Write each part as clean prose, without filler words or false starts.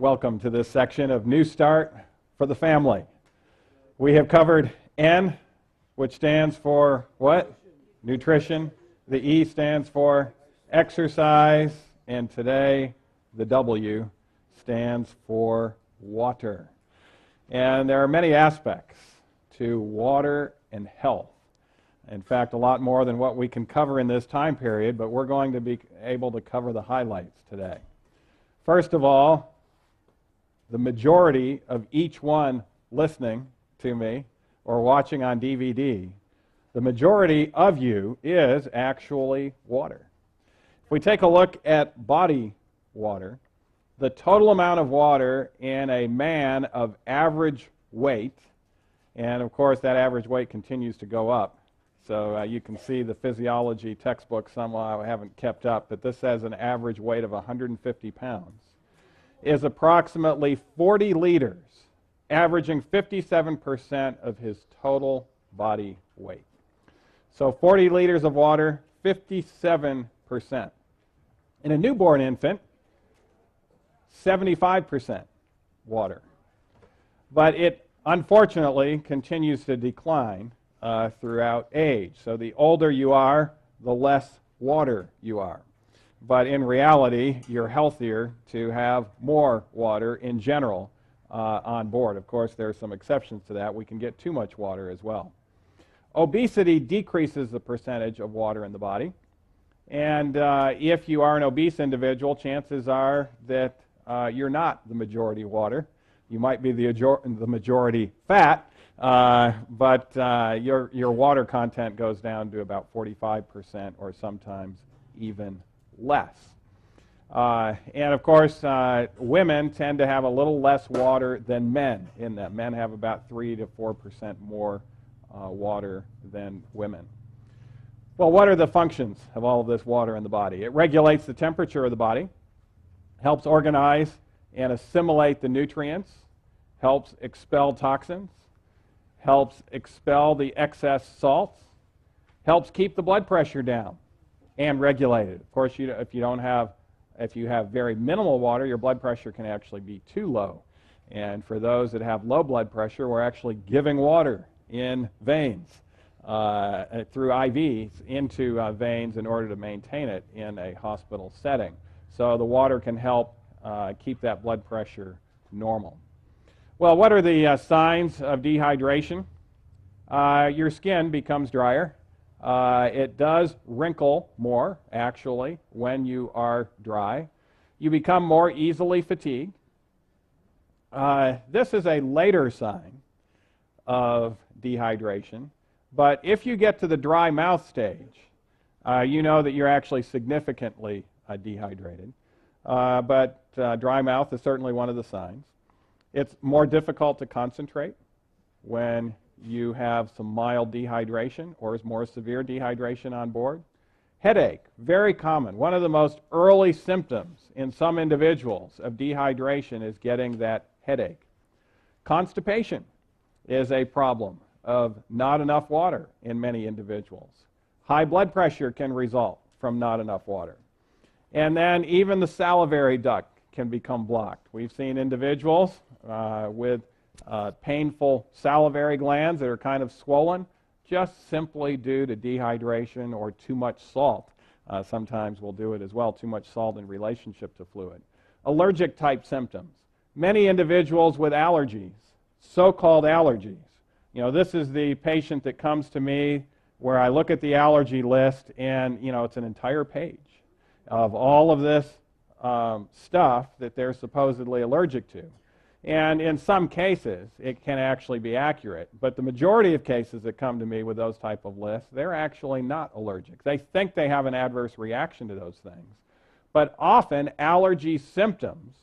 welcome to this section of New Start for the Family. We have covered N, which stands for what? Nutrition. The E stands for exercise. And today, the W stands for water. And there are many aspects to water and health. In fact, a lot more than what we can cover in this time period, but we're going to be able to cover the highlights today. First of all, the majority of each one listening to me or watching on DVD, the majority of you is actually water. If we take a look at body water, the total amount of water in a man of average weight, and of course that average weight continues to go up, so you can see the physiology textbook somehow I haven't kept up, but this says an average weight of 150 pounds, is approximately 40 liters, averaging 57% of his total body weight. So 40 liters of water, 57%. In a newborn infant, 75% water. But it unfortunately continues to decline throughout age. So the older you are, the less water you are. But in reality, you're healthier to have more water in general on board. Of course, there are some exceptions to that. We can get too much water as well. Obesity decreases the percentage of water in the body. And if you are an obese individual, chances are that you're not the majority water. You might be the majority fat, but your water content goes down to about 45% or sometimes even less. And of course, women tend to have a little less water than men in them. Men have about 3 to 4% more water than women. Well, what are the functions of all of this water in the body? It regulates the temperature of the body, helps organize and assimilate the nutrients, helps expel toxins, helps expel the excess salts, helps keep the blood pressure down and regulate it. Of course, if you have very minimal water, your blood pressure can actually be too low. And for those that have low blood pressure, we're actually giving water in veins through IVs into veins in order to maintain it in a hospital setting. So the water can help keep that blood pressure normal. Well, what are the signs of dehydration? Your skin becomes drier. It does wrinkle more, actually, when you are dry. You become more easily fatigued. This is a later sign of dehydration, but if you get to the dry mouth stage, you know that you're actually significantly dehydrated. But dry mouth is certainly one of the signs. It's more difficult to concentrate when you have some mild dehydration or more severe dehydration on board. Headache, very common. One of the most early symptoms in some individuals of dehydration is getting that headache. Constipation is a problem of not enough water in many individuals. High blood pressure can result from not enough water. And then even the salivary duct can become blocked. We've seen individuals with painful salivary glands that are kind of swollen just simply due to dehydration or too much salt. Sometimes we'll do it as well, too much salt in relationship to fluid. Allergic type symptoms. Many individuals with allergies, so-called allergies. You know, this is the patient that comes to me where I look at the allergy list and, you know, it's an entire page of all of this stuff that they're supposedly allergic to. And in some cases, it can actually be accurate. But the majority of cases that come to me with those type of lists, they're actually not allergic. They think they have an adverse reaction to those things. But often, allergy symptoms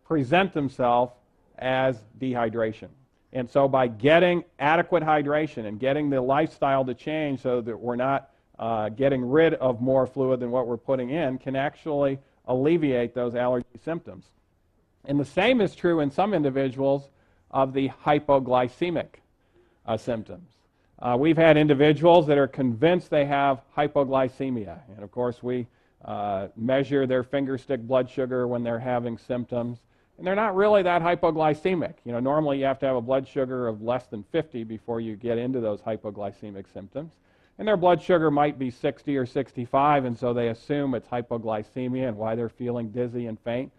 present themselves as dehydration. And so by getting adequate hydration and getting the lifestyle to change so that we're not getting rid of more fluid than what we're putting in, can actually alleviate those allergy symptoms. And the same is true in some individuals of the hypoglycemic symptoms. We've had individuals that are convinced they have hypoglycemia. And of course, we measure their finger stick blood sugar when they're having symptoms. and they're not really that hypoglycemic. You know, normally you have to have a blood sugar of less than 50 before you get into those hypoglycemic symptoms. And their blood sugar might be 60 or 65, and so they assume it's hypoglycemia and why they're feeling dizzy and faint.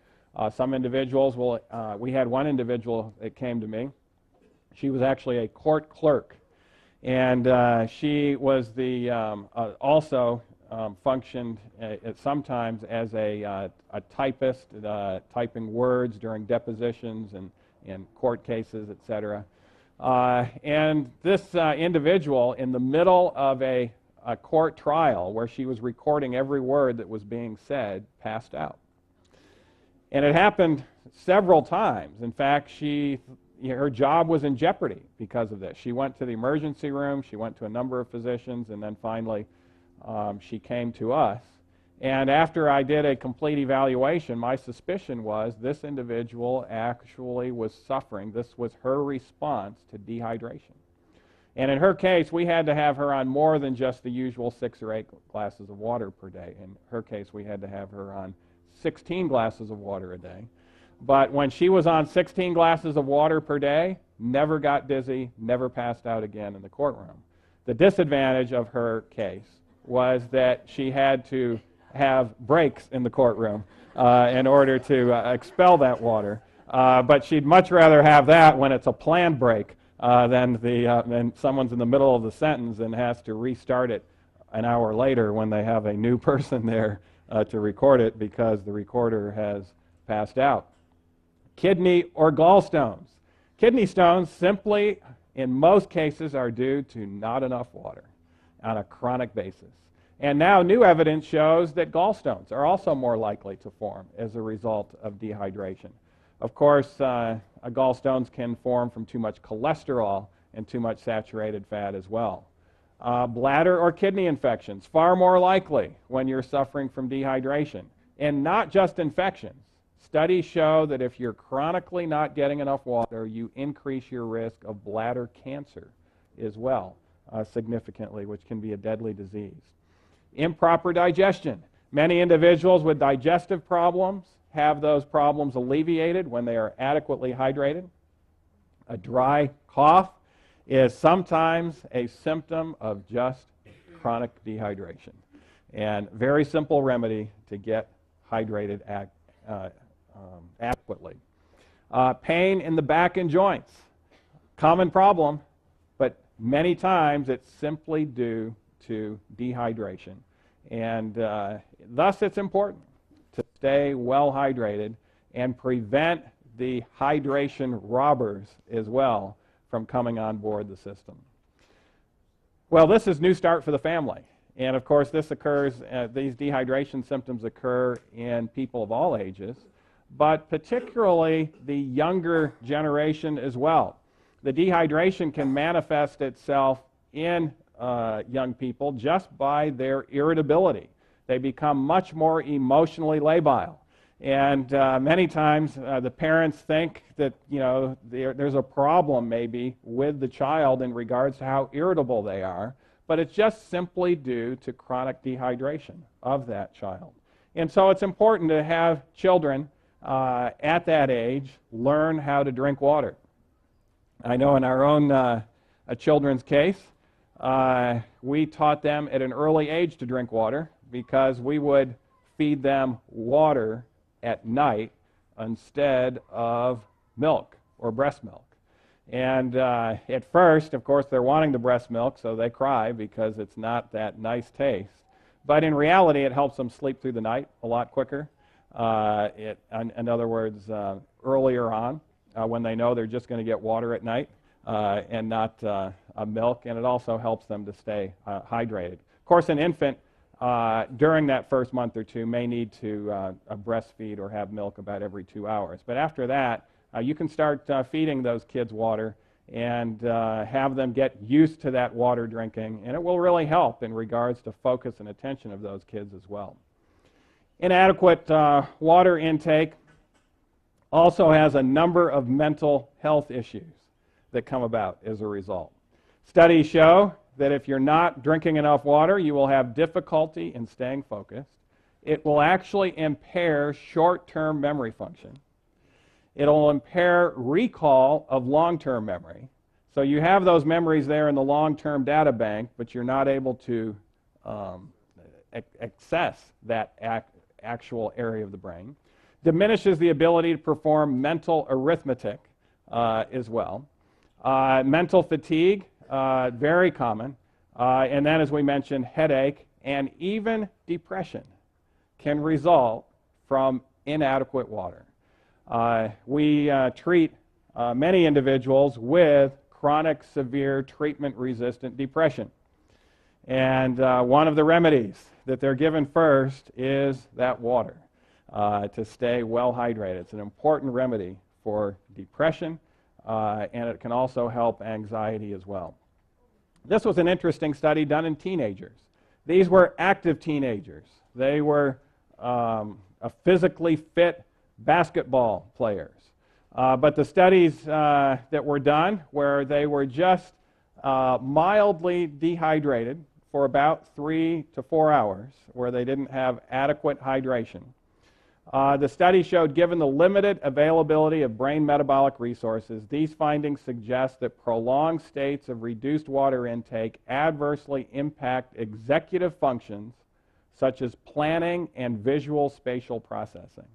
Some individuals will, we had one individual that came to me. She was actually a court clerk, and she was the, also functioned sometimes as a typist, typing words during depositions and court cases, etc. And this individual, in the middle of a court trial where she was recording every word that was being said, passed out. And it happened several times. In fact, her job was in jeopardy because of this. She went to the emergency room, she went to a number of physicians, and then finally she came to us. And after I did a complete evaluation, my suspicion was this individual actually was suffering. This was her response to dehydration. And in her case, we had to have her on more than just the usual 6 or 8 glasses of water per day. In her case, we had to have her on 16 glasses of water a day. But when she was on 16 glasses of water per day, never got dizzy, never passed out again in the courtroom. The disadvantage of her case was that she had to have breaks in the courtroom in order to expel that water. But she'd much rather have that when it's a planned break than someone's in the middle of the sentence and has to restart it an hour later when they have a new person there to record it because the recorder has passed out. Kidney or gallstones. Kidney stones simply, in most cases, are due to not enough water on a chronic basis. And now new evidence shows that gallstones are also more likely to form as a result of dehydration. Of course, gallstones can form from too much cholesterol and too much saturated fat as well. Bladder or kidney infections, far more likely when you're suffering from dehydration. And not just infections. Studies show that if you're chronically not getting enough water, you increase your risk of bladder cancer as well, significantly, which can be a deadly disease. Improper digestion. Many individuals with digestive problems have those problems alleviated when they are adequately hydrated. A dry cough is sometimes a symptom of just chronic dehydration. And very simple remedy to get hydrated adequately. Pain in the back and joints. Common problem, but many times it's simply due to dehydration. And thus it's important to stay well hydrated and prevent the hydration robbers as well from coming on board the system. Well, this is New Start for the Family. And of course this occurs, these dehydration symptoms occur in people of all ages, but particularly the younger generation as well. The dehydration can manifest itself in young people just by their irritability. They become much more emotionally labile. And many times the parents think that, you know, there's a problem maybe with the child in regards to how irritable they are, but it's just simply due to chronic dehydration of that child. And so it's important to have children at that age learn how to drink water. I know in our own a children's case, we taught them at an early age to drink water because we would feed them water at night instead of milk or breast milk. And at first, of course, they're wanting the breast milk, so they cry because it's not that nice taste. But in reality, it helps them sleep through the night a lot quicker. In other words, earlier on, when they know they're just going to get water at night and not milk, and it also helps them to stay hydrated. Of course, an infant during that first month or two may need to breastfeed or have milk about every 2 hours. But after that, you can start feeding those kids water and have them get used to that water drinking, and it will really help in regards to focus and attention of those kids as well. Inadequate water intake also has a number of mental health issues that come about as a result. Studies show that if you're not drinking enough water, you will have difficulty in staying focused. It will actually impair short-term memory function. It'll impair recall of long-term memory. So you have those memories there in the long-term data bank, but you're not able to access that actual area of the brain. Diminishes the ability to perform mental arithmetic as well. Mental fatigue, very common. And then, as we mentioned, headache and even depression can result from inadequate water. We treat many individuals with chronic, severe, treatment-resistant depression. And one of the remedies that they're given first is that water to stay well hydrated. It's an important remedy for depression, and it can also help anxiety as well. This was an interesting study done in teenagers. These were active teenagers. They were physically fit basketball players. But the studies that were done where they were just mildly dehydrated for about 3 to 4 hours, where they didn't have adequate hydration. The study showed, given the limited availability of brain metabolic resources, these findings suggest that prolonged states of reduced water intake adversely impact executive functions such as planning and visual spatial processing.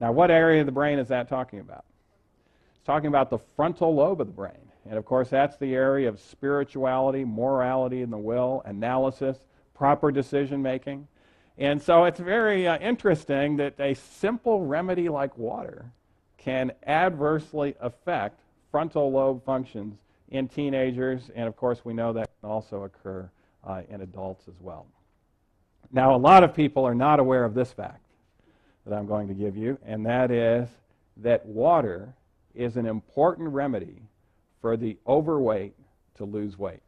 Now, what area of the brain is that talking about? It's talking about the frontal lobe of the brain. And of course, that's the area of spirituality, morality in the will, analysis, proper decision making. And so it's very interesting that a simple remedy like water can adversely affect frontal lobe functions in teenagers, and of course we know that can also occur in adults as well. Now, a lot of people are not aware of this fact that I'm going to give you, and that is that water is an important remedy for the overweight to lose weight.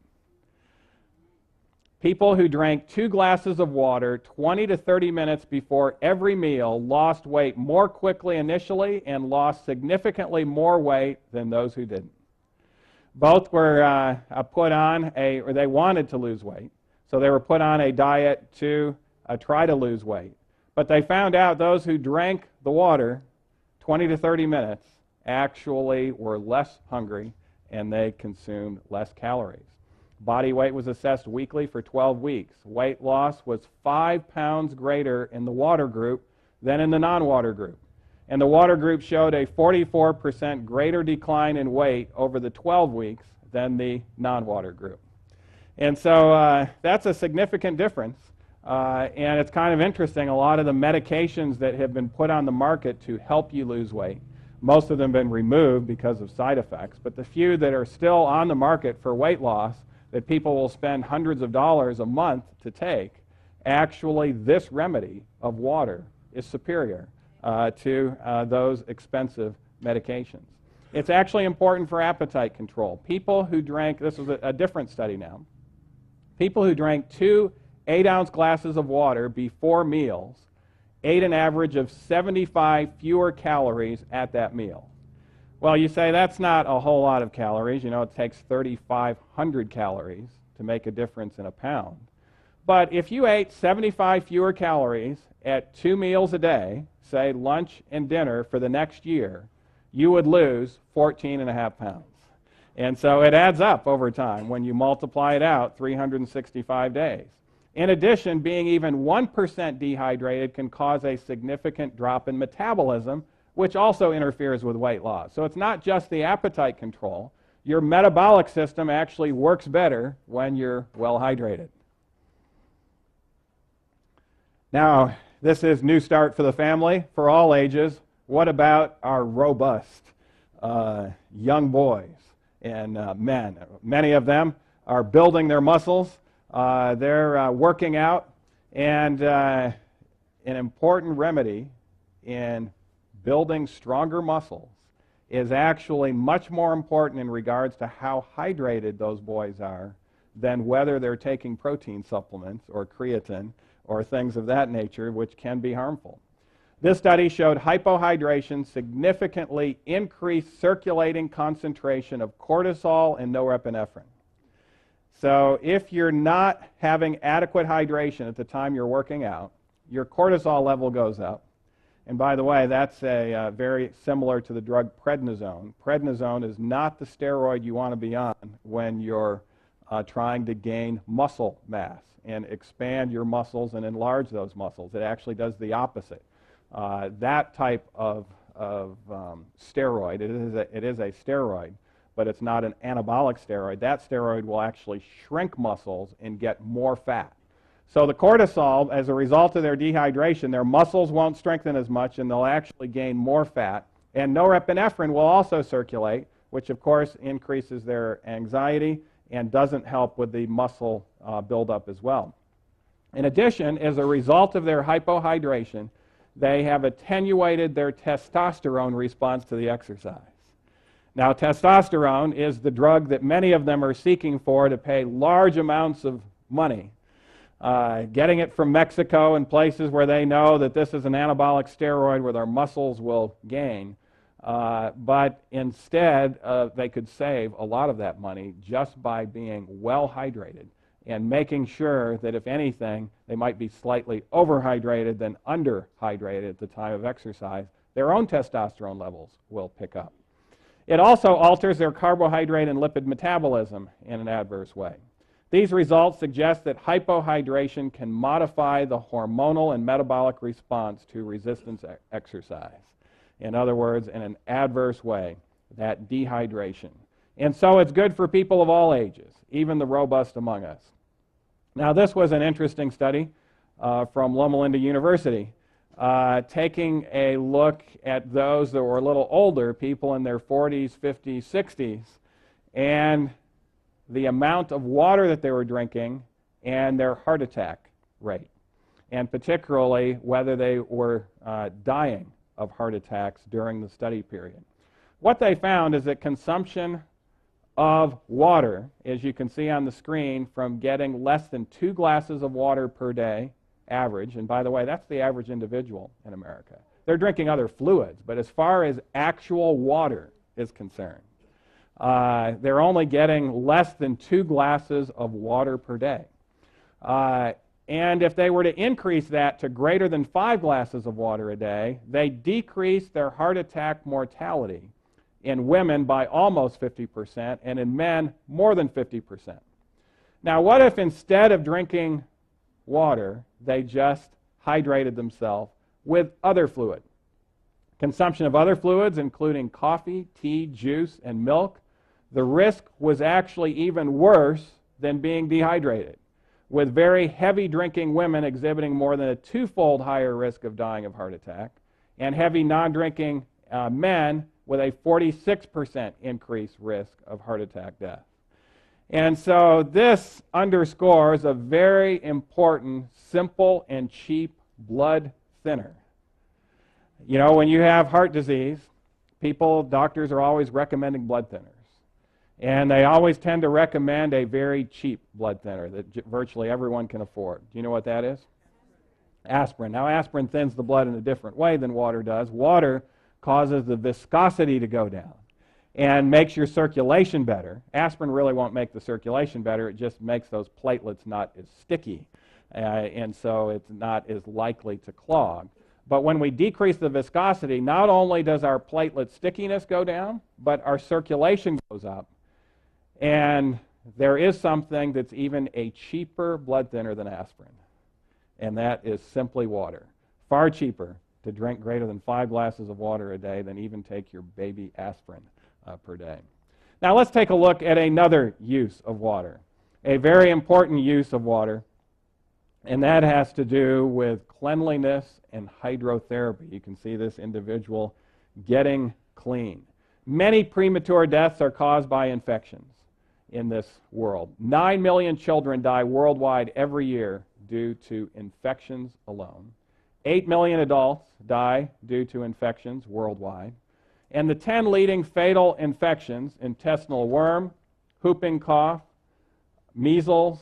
People who drank 2 glasses of water 20 to 30 minutes before every meal lost weight more quickly initially and lost significantly more weight than those who didn't. Both were put on or they wanted to lose weight, so they were put on a diet to try to lose weight. But they found out those who drank the water 20 to 30 minutes actually were less hungry and they consumed less calories. Body weight was assessed weekly for 12 weeks. Weight loss was 5 pounds greater in the water group than in the non-water group. And the water group showed a 44% greater decline in weight over the 12 weeks than the non-water group. And so that's a significant difference. And it's kind of interesting. A lot of the medications that have been put on the market to help you lose weight, most of them have been removed because of side effects. But the few that are still on the market for weight loss that people will spend hundreds of dollars a month to take, actually this remedy of water is superior to those expensive medications. It's actually important for appetite control. People who drank, this was a different study now, people who drank 2 8-ounce glasses of water before meals ate an average of 75 fewer calories at that meal. Well, you say that's not a whole lot of calories. You know, it takes 3,500 calories to make a difference in a pound. But if you ate 75 fewer calories at 2 meals a day, say lunch and dinner for the next year, you would lose 14.5 pounds. And so it adds up over time when you multiply it out 365 days. In addition, being even 1% dehydrated can cause a significant drop in metabolism, which also interferes with weight loss. So it's not just the appetite control. Your metabolic system actually works better when you're well hydrated. Now, this is New Start for the Family for all ages. What about our robust young boys and men? Many of them are building their muscles. They're working out. And an important remedy in building stronger muscles is actually much more important in regards to how hydrated those boys are than whether they're taking protein supplements or creatine or things of that nature, which can be harmful. This study showed hypohydration significantly increased circulating concentration of cortisol and norepinephrine. So if you're not having adequate hydration at the time you're working out, your cortisol level goes up. And by the way, that's very similar to the drug prednisone. Prednisone is not the steroid you want to be on when you're trying to gain muscle mass and expand your muscles and enlarge those muscles. It actually does the opposite. That type of steroid, it is a steroid, but it's not an anabolic steroid. That steroid will actually shrink muscles and get more fat. So the cortisol, as a result of their dehydration, their muscles won't strengthen as much and they'll actually gain more fat. And norepinephrine will also circulate, which of course increases their anxiety and doesn't help with the muscle buildup as well. In addition, as a result of their hypohydration, they have attenuated their testosterone response to the exercise. Now, testosterone is the drug that many of them are seeking for to pay large amounts of money. Getting it from Mexico and places where they know that this is an anabolic steroid where their muscles will gain. But instead, they could save a lot of that money just by being well hydrated and making sure that, if anything, they might be slightly overhydrated than underhydrated at the time of exercise. Their own testosterone levels will pick up. It also alters their carbohydrate and lipid metabolism in an adverse way. These results suggest that hypohydration can modify the hormonal and metabolic response to resistance exercise. In other words, in an adverse way, that dehydration. And so it's good for people of all ages, even the robust among us. Now, this was an interesting study from Loma Linda University, taking a look at those that were a little older, people in their 40s, 50s, 60s, and the amount of water that they were drinking and their heart attack rate, and particularly whether they were dying of heart attacks during the study period. What they found is that consumption of water, as you can see on the screen, from getting less than 2 glasses of water per day, average, and by the way, that's the average individual in America. They're drinking other fluids, but as far as actual water is concerned, they're only getting less than 2 glasses of water per day. And if they were to increase that to greater than 5 glasses of water a day, they decrease their heart attack mortality in women by almost 50%, and in men more than 50%. Now, what if instead of drinking water, they just hydrated themselves with other fluid? Consumption of other fluids, including coffee, tea, juice, and milk, the risk was actually even worse than being dehydrated, with very heavy drinking women exhibiting more than a 2-fold higher risk of dying of heart attack, and heavy non-drinking men with a 46% increased risk of heart attack death. And so this underscores a very important, simple, and cheap blood thinner. You know, when you have heart disease, doctors are always recommending blood thinners. And they always tend to recommend a very cheap blood thinner that virtually everyone can afford. Do you know what that is? Aspirin. Now, aspirin thins the blood in a different way than water does. Water causes the viscosity to go down and makes your circulation better. Aspirin really won't make the circulation better. It just makes those platelets not as sticky, and so it's not as likely to clog. But when we decrease the viscosity, not only does our platelet stickiness go down, but our circulation goes up. And there is something that's even a cheaper blood thinner than aspirin, and that is simply water. Far cheaper to drink greater than 5 glasses of water a day than even take your baby aspirin per day. Now let's take a look at another use of water, a very important use of water, and that has to do with cleanliness and hydrotherapy. You can see this individual getting clean. Many premature deaths are caused by infections in this world. 9 million children die worldwide every year due to infections alone. 8 million adults die due to infections worldwide. And the 10 leading fatal infections, intestinal worm, whooping cough, measles,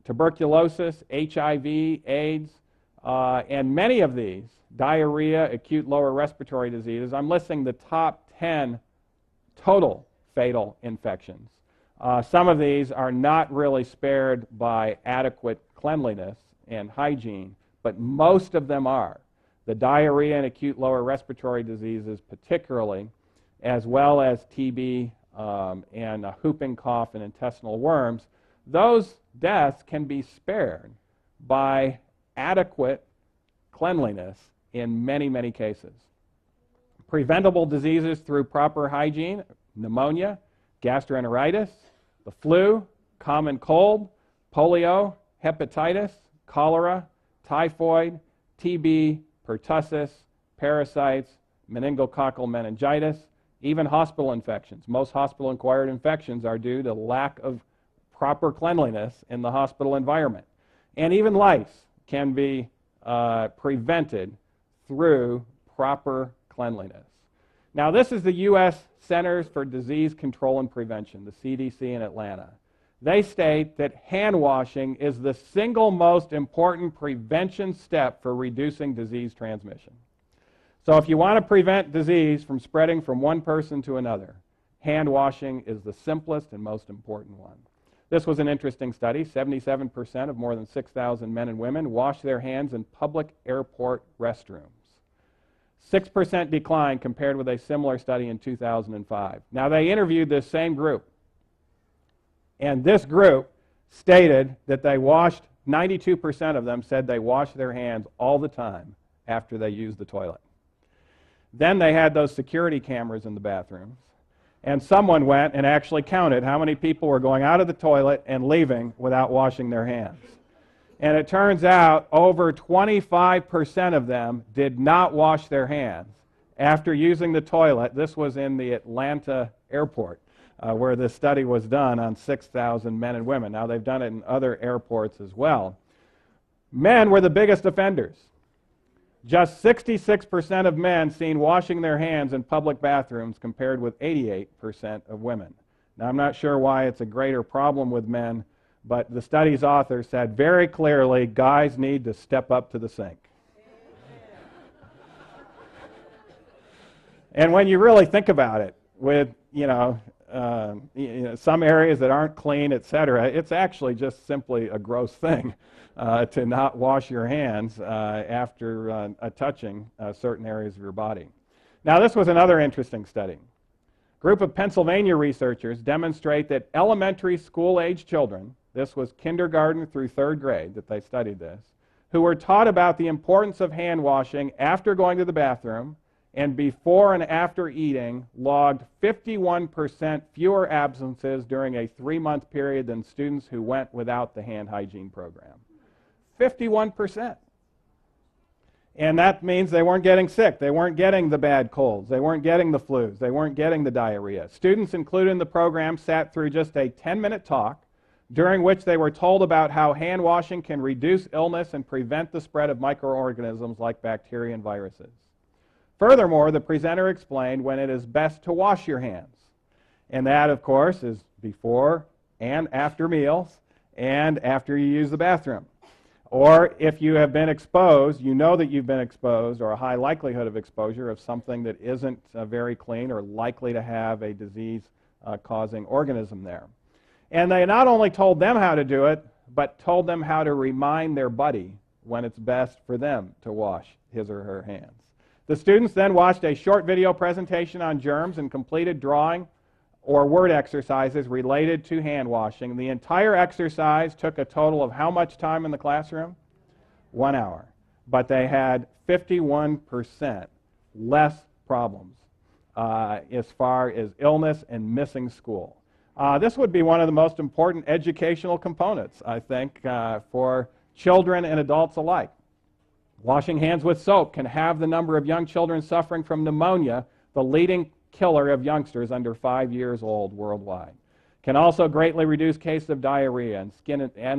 tuberculosis, HIV, AIDS, and many of these, diarrhea, acute lower respiratory diseases, I'm listing the top 10 total fatal infections. Some of these are not really spared by adequate cleanliness and hygiene, but most of them are. the diarrhea and acute lower respiratory diseases particularly, as well as TB and whooping cough and intestinal worms, those deaths can be spared by adequate cleanliness in many, many cases. Preventable diseases through proper hygiene: pneumonia, gastroenteritis, the flu, common cold, polio, hepatitis, cholera, typhoid, TB, pertussis, parasites, meningococcal meningitis, even hospital infections. Most hospital-acquired infections are due to lack of proper cleanliness in the hospital environment. And even lice can be prevented through proper cleanliness. Now, this is the U.S. Centers for Disease Control and Prevention, the CDC in Atlanta. They state that hand washing is the single most important prevention step for reducing disease transmission. So if you want to prevent disease from spreading from one person to another, hand washing is the simplest and most important one. This was an interesting study. 77% of more than 6,000 men and women wash their hands in public airport restrooms. 6% decline compared with a similar study in 2005. Now, they interviewed this same group, and this group stated that they washed, 92% of them said they washed their hands all the time after they used the toilet. Then they had those security cameras in the bathrooms, and someone went and actually counted how many people were going out of the toilet and leaving without washing their hands. And it turns out over 25% of them did not wash their hands after using the toilet. This was in the Atlanta airport where this study was done on 6,000 men and women. Now, they've done it in other airports as well. Men were the biggest offenders. Just 66% of men seen washing their hands in public bathrooms compared with 88% of women. Now, I'm not sure why it's a greater problem with men, but the study's author said very clearly, guys need to step up to the sink. And when you really think about it, with some areas that aren't clean, etc., it's actually just simply a gross thing to not wash your hands after touching certain areas of your body. Now, this was another interesting study. A group of Pennsylvania researchers demonstrate that elementary school-age children, this was kindergarten through third grade that they studied this, who were taught about the importance of hand washing after going to the bathroom and before and after eating, logged 51% fewer absences during a 3-month period than students who went without the hand hygiene program. 51%. And that means they weren't getting sick. They weren't getting the bad colds. They weren't getting the flus. They weren't getting the diarrhea. Students included in the program sat through just a 10-minute talk during which they were told about how hand washing can reduce illness and prevent the spread of microorganisms like bacteria and viruses. Furthermore, the presenter explained when it is best to wash your hands. And that, of course, is before and after meals and after you use the bathroom. Or if you have been exposed, you know that you've been exposed, or a high likelihood of exposure of something that isn't very clean or likely to have a disease-causing organism there. And they not only told them how to do it, but told them how to remind their buddy when it's best for them to wash his or her hands. The students then watched a short video presentation on germs and completed drawing or word exercises related to hand washing. The entire exercise took a total of how much time in the classroom? 1 hour. But they had 51% less problems as far as illness and missing school. This would be one of the most important educational components, I think, for children and adults alike. Washing hands with soap can halve the number of young children suffering from pneumonia, the leading killer of youngsters under 5 years old worldwide. Can also greatly reduce cases of diarrhea and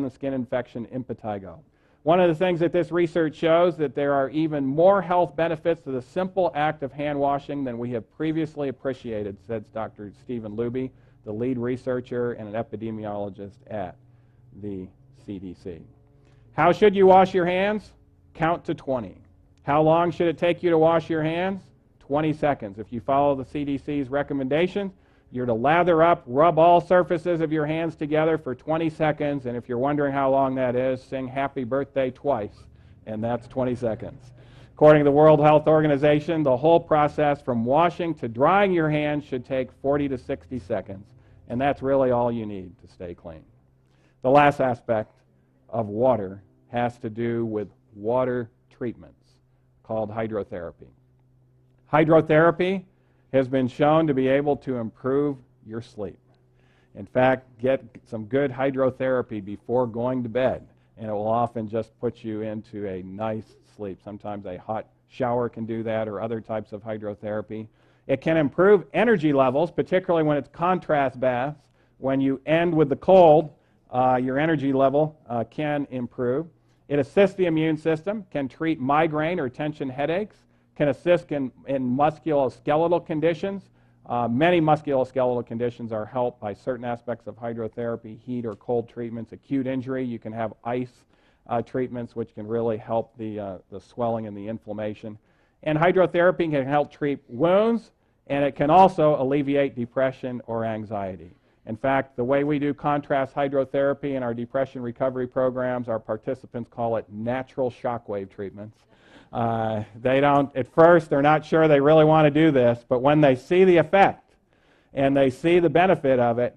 the skin infection impetigo. One of the things that this research shows that there are even more health benefits to the simple act of hand washing than we have previously appreciated, says Dr. Stephen Luby, the lead researcher and an epidemiologist at the CDC. How should you wash your hands? Count to 20. How long should it take you to wash your hands? 20 seconds. If you follow the CDC's recommendations, you're to lather up, rub all surfaces of your hands together for 20 seconds, and if you're wondering how long that is, sing happy birthday twice, and that's 20 seconds. According to the World Health Organization, the whole process from washing to drying your hands should take 40 to 60 seconds, and that's really all you need to stay clean. The last aspect of water has to do with water treatments called hydrotherapy. Hydrotherapy has been shown to be able to improve your sleep. In fact, get some good hydrotherapy before going to bed, and it will often just put you into a nice sleep. Sometimes a hot shower can do that, or other types of hydrotherapy. It can improve energy levels, particularly when it's contrast baths. When you end with the cold, your energy level can improve. It assists the immune system, can treat migraine or tension headaches, can assist in musculoskeletal conditions. Many musculoskeletal conditions are helped by certain aspects of hydrotherapy, heat or cold treatments. Acute injury, you can have ice treatments, which can really help the swelling and the inflammation. And hydrotherapy can help treat wounds, and it can also alleviate depression or anxiety. In fact, the way we do contrast hydrotherapy in our depression recovery programs, our participants call it natural shockwave treatments. They don't, at first, they're not sure they really want to do this, but when they see the effect and they see the benefit of it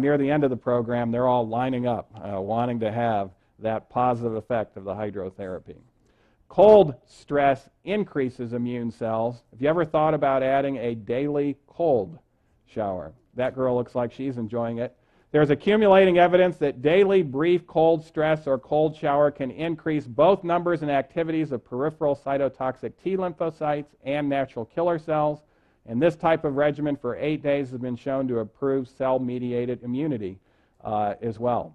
near the end of the program, they're all lining up, wanting to have that positive effect of the hydrotherapy. Cold stress increases immune cells. Have you ever thought about adding a daily cold shower? That girl looks like she's enjoying it. There's accumulating evidence that daily brief cold stress or cold shower can increase both numbers and activities of peripheral cytotoxic T lymphocytes and natural killer cells. And this type of regimen for 8 days has been shown to improve cell-mediated immunity as well.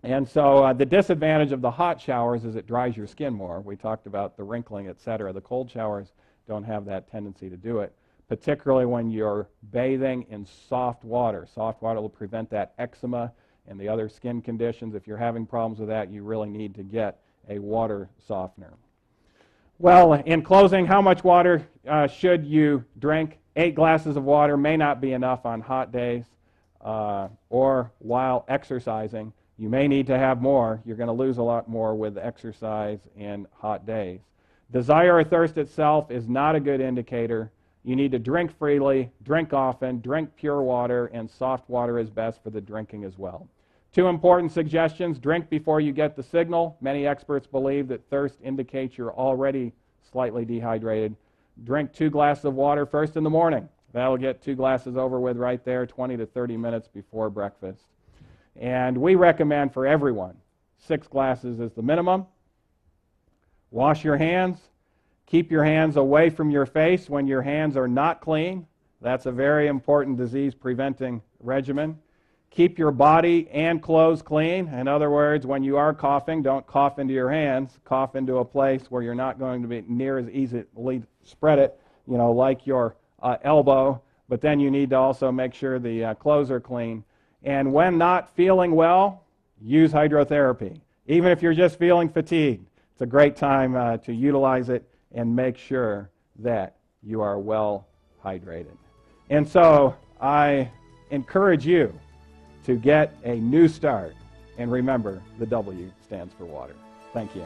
And so the disadvantage of the hot showers is it dries your skin more. We talked about the wrinkling, etc. The cold showers don't have that tendency to do it, particularly when you're bathing in soft water. Soft water will prevent that eczema and the other skin conditions. If you're having problems with that, you really need to get a water softener. Well, in closing, how much water should you drink? 8 glasses of water may not be enough on hot days or while exercising. You may need to have more. You're going to lose a lot more with exercise in hot days. Desire or thirst itself is not a good indicator. You need to drink freely, drink often, drink pure water, and soft water is best for the drinking as well. 2 important suggestions: drink before you get the signal. Many experts believe that thirst indicates you're already slightly dehydrated. Drink 2 glasses of water first in the morning. That'll get 2 glasses over with right there, 20 to 30 minutes before breakfast. And we recommend for everyone 6 glasses is the minimum. Wash your hands. Keep your hands away from your face when your hands are not clean. That's a very important disease-preventing regimen. Keep your body and clothes clean. In other words, when you are coughing, don't cough into your hands. Cough into a place where you're not going to be near as easily spread it, like your elbow. But then you need to also make sure the clothes are clean. And when not feeling well, use hydrotherapy. Even if you're just feeling fatigued, it's a great time to utilize it and make sure that you are well hydrated. And so I encourage you to get a new start. And remember, the W stands for water. Thank you.